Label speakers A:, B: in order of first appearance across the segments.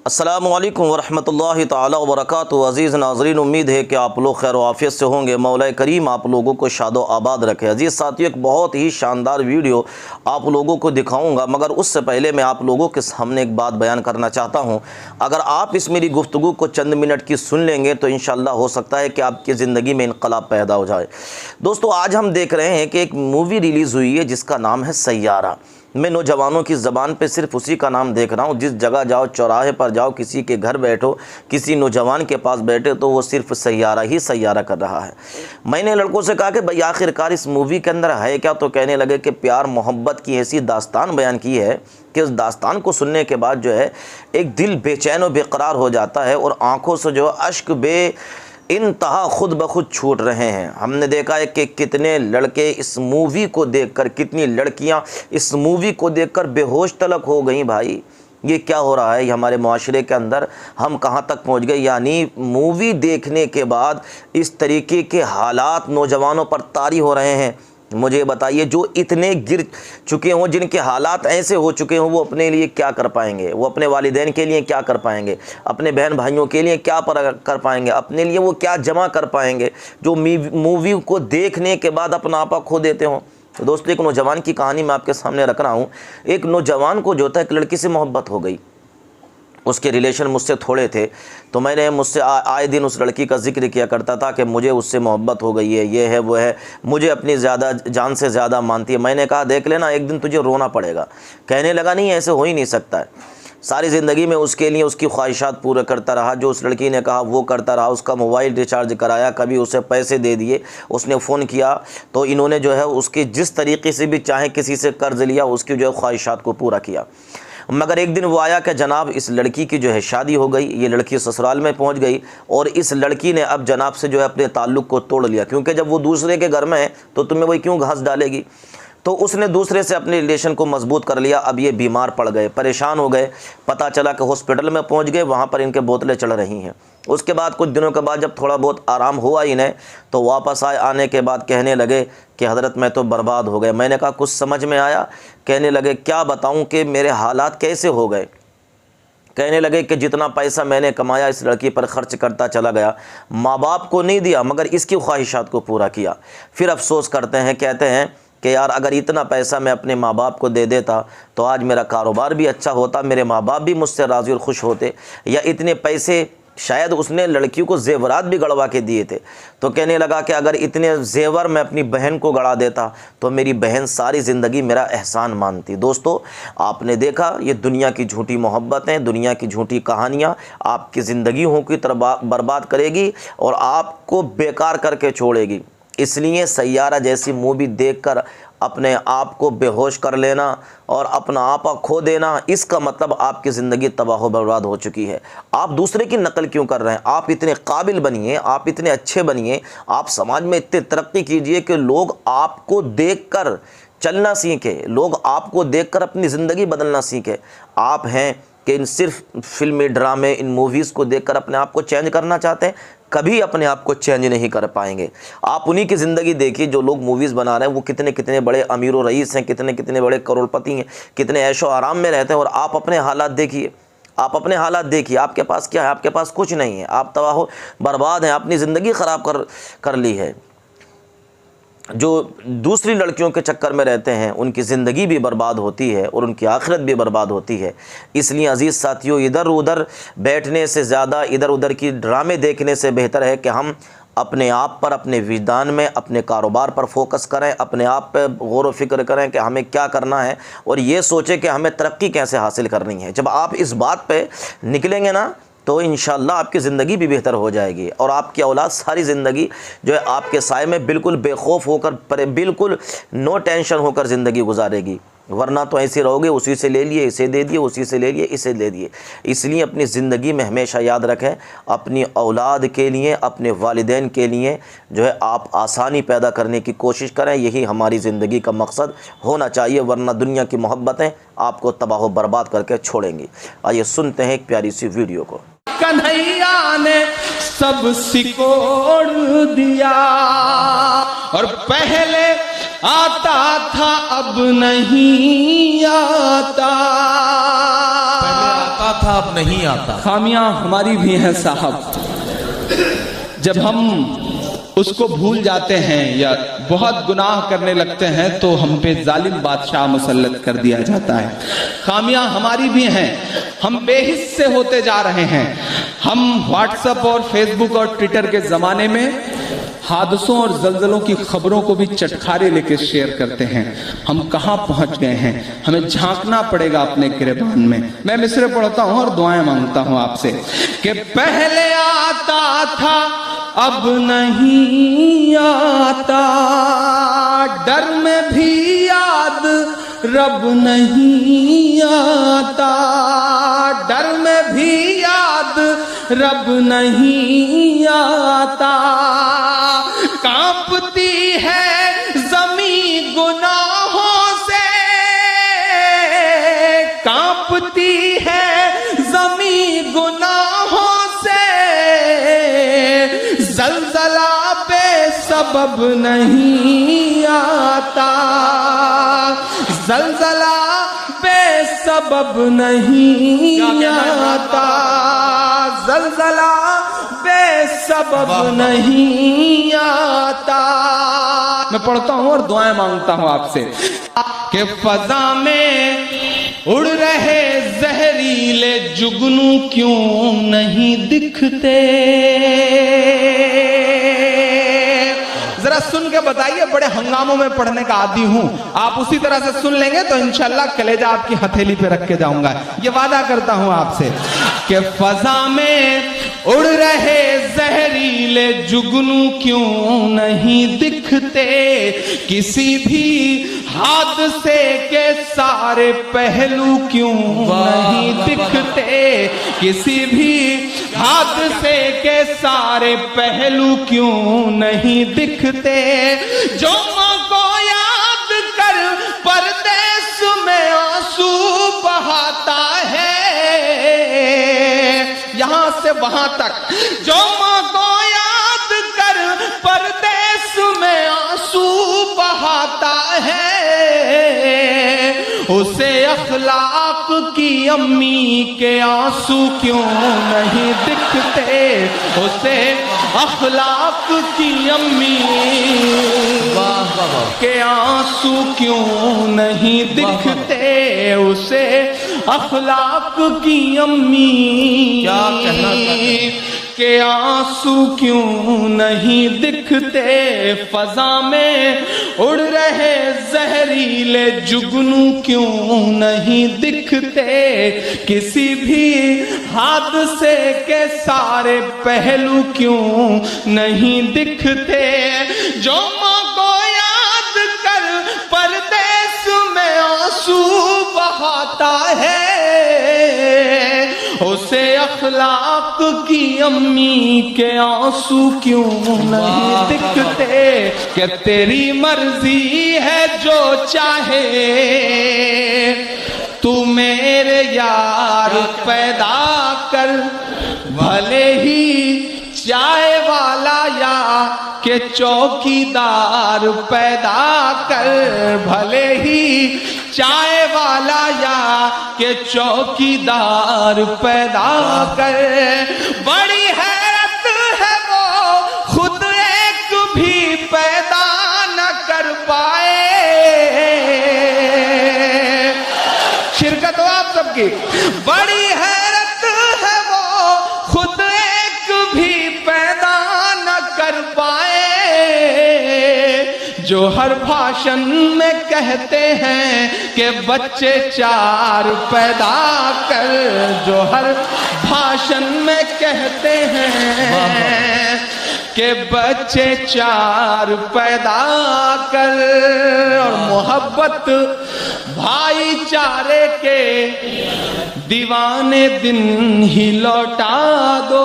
A: अस्सलामु अलैकुम वरहमतुल्लाहि ताला वबरकातुहू। अज़ीज़ नाज़रीन, उम्मीद है कि आप लोग खैर आफियत से होंगे। मौला करीम आप लोगों को शादो आबाद रखे। अज़ीज़ साथियों, एक बहुत ही शानदार वीडियो आप लोगों को दिखाऊंगा, मगर उससे पहले मैं आप लोगों के सामने एक बात बयान करना चाहता हूं। अगर आप इस मेरी गुफ्तगू को चंद मिनट की सुन लेंगे तो इंशाअल्लाह हो सकता है कि आपकी ज़िंदगी में इनकलाब पैदा हो जाए। दोस्तों, आज हम देख रहे हैं कि एक मूवी रिलीज़ हुई है जिसका नाम है सैयारा। मैं नौजवानों की ज़बान पे सिर्फ उसी का नाम देख रहा हूँ। जिस जगह जाओ, चौराहे पर जाओ, किसी के घर बैठो, किसी नौजवान के पास बैठे, तो वो सिर्फ सैयारा ही सैयारा कर रहा है। मैंने लड़कों से कहा कि भाई आखिरकार इस मूवी के अंदर है क्या, तो कहने लगे कि प्यार मोहब्बत की ऐसी दास्तान बयान की है कि उस दास्तान को सुनने के बाद जो है एक दिल बेचैन और बेकरार हो जाता है और आँखों से जो अश्क इंतहा खुद ब खुद छूट रहे हैं। हमने देखा है कि कितने लड़के इस मूवी को देखकर, कितनी लड़कियां इस मूवी को देखकर बेहोश तलक हो गई। भाई, ये क्या हो रहा है ये हमारे माशरे के अंदर, हम कहां तक पहुंच गए। यानी मूवी देखने के बाद इस तरीके के हालात नौजवानों पर तारी हो रहे हैं। मुझे बताइए, जो इतने गिर चुके हों, जिनके हालात ऐसे हो चुके हों, वो अपने लिए क्या कर पाएंगे? वो अपने वालिदैन के लिए क्या कर पाएंगे? अपने बहन भाइयों के लिए क्या कर पाएंगे? अपने लिए वो क्या जमा कर पाएंगे जो मूवी को देखने के बाद अपना आपा खो देते हों? तो दोस्तों, एक नौजवान की कहानी मैं आपके सामने रख रहा हूँ। एक नौजवान को जो था एक लड़की से मोहब्बत हो गई। उसके रिलेशन मुझसे थोड़े थे, तो मैंने मुझसे आए दिन उस लड़की का जिक्र किया करता था कि मुझे उससे मोहब्बत हो गई है, ये है वो है, मुझे अपनी ज़्यादा जान से ज़्यादा मानती है। मैंने कहा देख लेना, एक दिन तुझे रोना पड़ेगा। कहने लगा नहीं, ऐसे हो ही नहीं सकता है। सारी ज़िंदगी में उसके लिए उसकी ख्वाहिशात पूरा करता रहा, जो उस लड़की ने कहा वो करता रहा। उसका मोबाइल रिचार्ज कराया, कभी उसे पैसे दे दिए, उसने फ़ोन किया तो इन्होंने जो है उसकी जिस तरीके से भी चाहे किसी से कर्ज़ लिया, उसकी जो है ख्वाहिशात को पूरा किया। मगर एक दिन वो आया कि जनाब इस लड़की की जो है शादी हो गई, ये लड़की ससुराल में पहुंच गई और इस लड़की ने अब जनाब से जो है अपने ताल्लुक़ को तोड़ लिया, क्योंकि जब वो दूसरे के घर में है तो तुम्हें वही क्यों घास डालेगी। तो उसने दूसरे से अपने रिलेशन को मजबूत कर लिया। अब ये बीमार पड़ गए, परेशान हो गए। पता चला कि हॉस्पिटल में पहुंच गए, वहाँ पर इनके बोतलें चढ़ रही हैं। उसके बाद कुछ दिनों के बाद जब थोड़ा बहुत आराम हुआ इन्हें, तो वापस आने के बाद कहने लगे कि हज़रत मैं तो बर्बाद हो गए। मैंने कहा कुछ समझ में आया? कहने लगे क्या बताऊं कि मेरे हालात कैसे हो गए। कहने लगे कि जितना पैसा मैंने कमाया इस लड़की पर खर्च करता चला गया, माँ बाप को नहीं दिया मगर इसकी ख्वाहिशात को पूरा किया। फिर अफसोस करते हैं, कहते हैं कि यार अगर इतना पैसा मैं अपने माँ बाप को दे देता तो आज मेरा कारोबार भी अच्छा होता, मेरे माँ बाप भी मुझसे राज़ी और खुश होते। या इतने पैसे शायद उसने लड़कियों को जेवरात भी गड़वा के दिए थे। तो कहने लगा कि अगर इतने जेवर मैं अपनी बहन को गड़ा देता तो मेरी बहन सारी ज़िंदगी मेरा एहसान मानती। दोस्तों, आपने देखा ये दुनिया की झूठी मोहब्बतें, दुनिया की झूठी कहानियाँ आपकी ज़िंदगियों की तरह बर्बाद करेगी और आपको बेकार करके छोड़ेगी। इसलिए सैयारा जैसी मूवी देखकर अपने आप को बेहोश कर लेना और अपना आपा खो देना, इसका मतलब आपकी ज़िंदगी तबाह बर्बाद हो चुकी है। आप दूसरे की नकल क्यों कर रहे हैं? आप इतने काबिल बनिए, आप इतने अच्छे बनिए, आप समाज में इतने तरक्की कीजिए कि लोग आपको देखकर चलना सीखें, लोग आपको देखकर अपनी ज़िंदगी बदलना सीखें। आप हैं कि इन सिर्फ फिल्मी ड्रामे, इन मूवीज़ को देखकर अपने आप को चेंज करना चाहते हैं, कभी अपने आप को चेंज नहीं कर पाएंगे। आप उन्हीं की ज़िंदगी देखिए जो लोग मूवीज़ बना रहे हैं, वो कितने कितने बड़े अमीर व रईस हैं, कितने कितने बड़े करोड़पति हैं, कितने ऐशो आराम में रहते हैं। और आप अपने हालात देखिए, आप अपने हालात देखिए, आपके पास क्या है? आपके पास कुछ नहीं है। आप तबाह बर्बाद हैं, अपनी ज़िंदगी ख़राब कर ली है। जो दूसरी लड़कियों के चक्कर में रहते हैं उनकी ज़िंदगी भी बर्बाद होती है और उनकी आखिरत भी बर्बाद होती है। इसलिए अज़ीज़ साथियों, इधर उधर बैठने से ज़्यादा इधर उधर की ड्रामे देखने से बेहतर है कि हम अपने आप पर, अपने विजदान में, अपने कारोबार पर फोकस करें, अपने आप पर गौर व फिक्र करें कि हमें क्या करना है और ये सोचें कि हमें तरक्की कैसे हासिल करनी है। जब आप इस बात पे निकलेंगे ना तो इंशाअल्लाह आपकी ज़िंदगी भी बेहतर हो जाएगी और आपकी औलाद सारी ज़िंदगी जो है आपके साए में बिल्कुल बेखौफ होकर, बिल्कुल नो टेंशन होकर ज़िंदगी गुजारेगी। वरना तो ऐसे रहोगे, उसी से ले लिए इसे दे दिए, उसी से ले लिए इसे दे दिए। इसलिए अपनी ज़िंदगी में हमेशा याद रखें, अपनी औलाद के लिए, अपने वालिदैन के लिए जो है आप आसानी पैदा करने की कोशिश करें। यही हमारी ज़िंदगी का मकसद होना चाहिए, वरना दुनिया की मोहब्बतें आपको तबाह व बर्बाद करके छोड़ेंगी। आइए सुनते हैं एक प्यारी सी वीडियो को।
B: कन्हैया ने सब सिकोड़ दिया और पहले आता था अब नहीं आता।
C: آتا تھا اب نہیں آتا.
B: خامیاں ہماری بھی ہیں صاحب. جب ہم اس کو بھول جاتے ہیں یا بہت گناہ کرنے لگتے ہیں تو ہم پہ ظالم بادشاہ مسلط کر دیا جاتا ہے. خامیاں ہماری بھی ہیں. ہم بے حس سے ہوتے جا رہے ہیں. ہم واٹس ایپ اور فیس بک اور ٹویٹر کے زمانے میں حادثوں اور زلزلوں کی خبروں کو بھی چٹخارے لے کے شیئر کرتے ہیں. ہم کہاں پہنچ گئے ہیں؟ ہمیں جھانکنا پڑے گا اپنے گریبان میں. میں مصرع پڑھتا ہوں اور دعائیں مانگتا ہوں آپ سے کہ پہلے آتا تھا اب نہیں آتا، ڈر میں بھی یاد رب نہیں آتا، ڈر میں بھی یاد رب نہیں آتا. کانپتی ہے زمین گناہوں سے، کانپتی ہے زمین گناہوں سے، زلزلہ بے سبب نہیں آتا، زلزلہ بے سبب نہیں آتا، زلزلہ بے سبب نہیں آتا. میں پڑھتا ہوں اور دعائیں مانگتا ہوں آپ سے کہ فضا میں اڑ رہے زہریلے جگنو کیوں نہیں دکھتے. ذرا سن کے بتائیے، بڑے ہنگاموں میں پڑھنے کا عادی ہوں. آپ اسی طرح سے سن لیں گے تو انشاءاللہ کلیجہ آپ کی ہتھیلی پہ رکھ کے جاؤں گا. یہ وعدہ کرتا ہوں آپ سے کہ فضا میں اڑ رہے زہریلے جگنو کیوں نہیں دکھتے، کسی بھی حادثے کے سارے پہلو کیوں نہیں دکھتے، کسی بھی حادثے کے سارے پہلو کیوں نہیں دکھتے. جو ماں کو یاد کر پردیس میں آنسو بہاتا ہے، یہاں سے وہاں تک، جو ماں کو یاد کر پردیس میں آنسو بہاتا ہے، اسے اخلاق کی امی کے آنسو کیوں نہیں دکھتے، اسے اخلاق کی امی کے آنسو کیوں نہیں دکھتے، اسے اخلاق کی امی کے آنسو کیوں نہیں دکھتے. فضا میں اڑ رہے زہریلے جگنو کیوں نہیں دکھتے، کسی بھی حادثے کے سارے پہلو کیوں نہیں دکھتے. جو ماں کو یاد کر پردیس میں آنسو بہاتا ہے، اسے اخلاق کی امی کے آنسو کیوں نہیں دکھتے. کہ تیری مرضی ہے جو چاہے تو میرے یار پیدا کر، بھلے ہی چائے والا یا کہ چوکیدار پیدا کر، بھلے ہی چائے والا یا کہ چوکیدار پیدا کر. بڑی حیرت ہے وہ خود ایک بھی پیدا نہ کر پائے. شرکت ہو آپ سب کی. بڑی حیرت ہے وہ خود ایک بھی پیدا نہ کر پائے، جو ہر بھاشن میں کہتے ہیں کہ بچے چار پیدا کر، جو ہر بھاشن میں کہتے ہیں کہ بچے چار پیدا کر، اور محبت بھائی چارے کے دیوانے دن ہی لوٹا دو.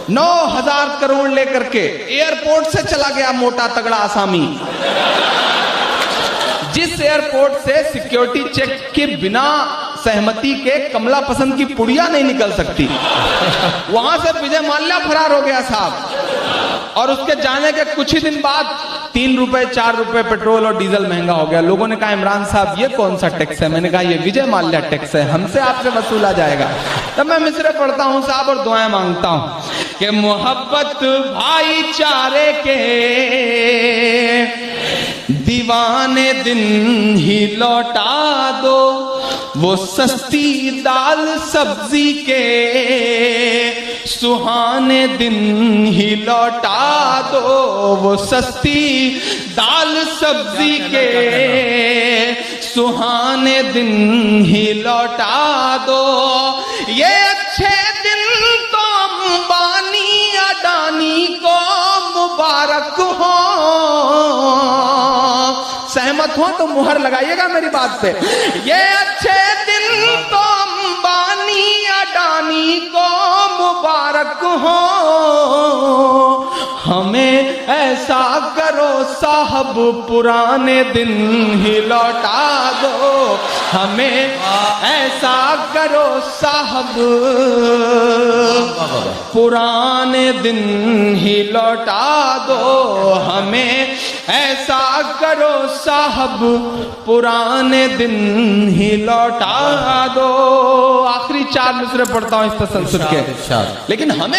B: 9,000 کروڑ لے کر کے ایئرپورٹ سے چلا گیا موٹا تگڑا آسامی، جس ایئرپورٹ سے سیکیورٹی چیک کے بنا سہمتی کے کملا پسند کی پڑیا نہیں نکل سکتی، وہاں سے وجے مالیہ فرار ہو گیا صاحب. اور اس کے جانے کے کچھ ہی دن بعد 3 रुपए 4 रुपए पेट्रोल और डीजल महंगा हो गया। लोगों ने कहा इमरान साहब ये कौन सा टैक्स है? मैंने कहा ये विजय माल्या टैक्स है, हमसे आपसे वसूला जाएगा। तब मैं मिसरे पढ़ता हूँ साहब और दुआएं मांगता हूँ कि मोहब्बत भाईचारे के दीवाने दिन ही लौटा दो, वो सस्ती दाल सब्जी के सुहाने दिन ही लौटा दो, वो सस्ती दाल सब्जी के सुहाने दिन ही लौटा दो। ये अच्छे दिन तो अंबानी अडानी को मुबारक हो। सहमत हो तो मुहर लगाइएगा मेरी बात पे। ये अच्छे दिन तो अंबानी अडानी को मुबारक हो। हमें ऐसा करो साहब पुराने दिन ही लौटा दो, हमें ऐसा करो साहब पुराने दिन ही लौटा दो, हमें ऐसा करो साहब पुराने दिन ही लौटा दो। आखिरी 4 मिसरे पढ़ता हूं इस तसलसल के, लेकिन हमें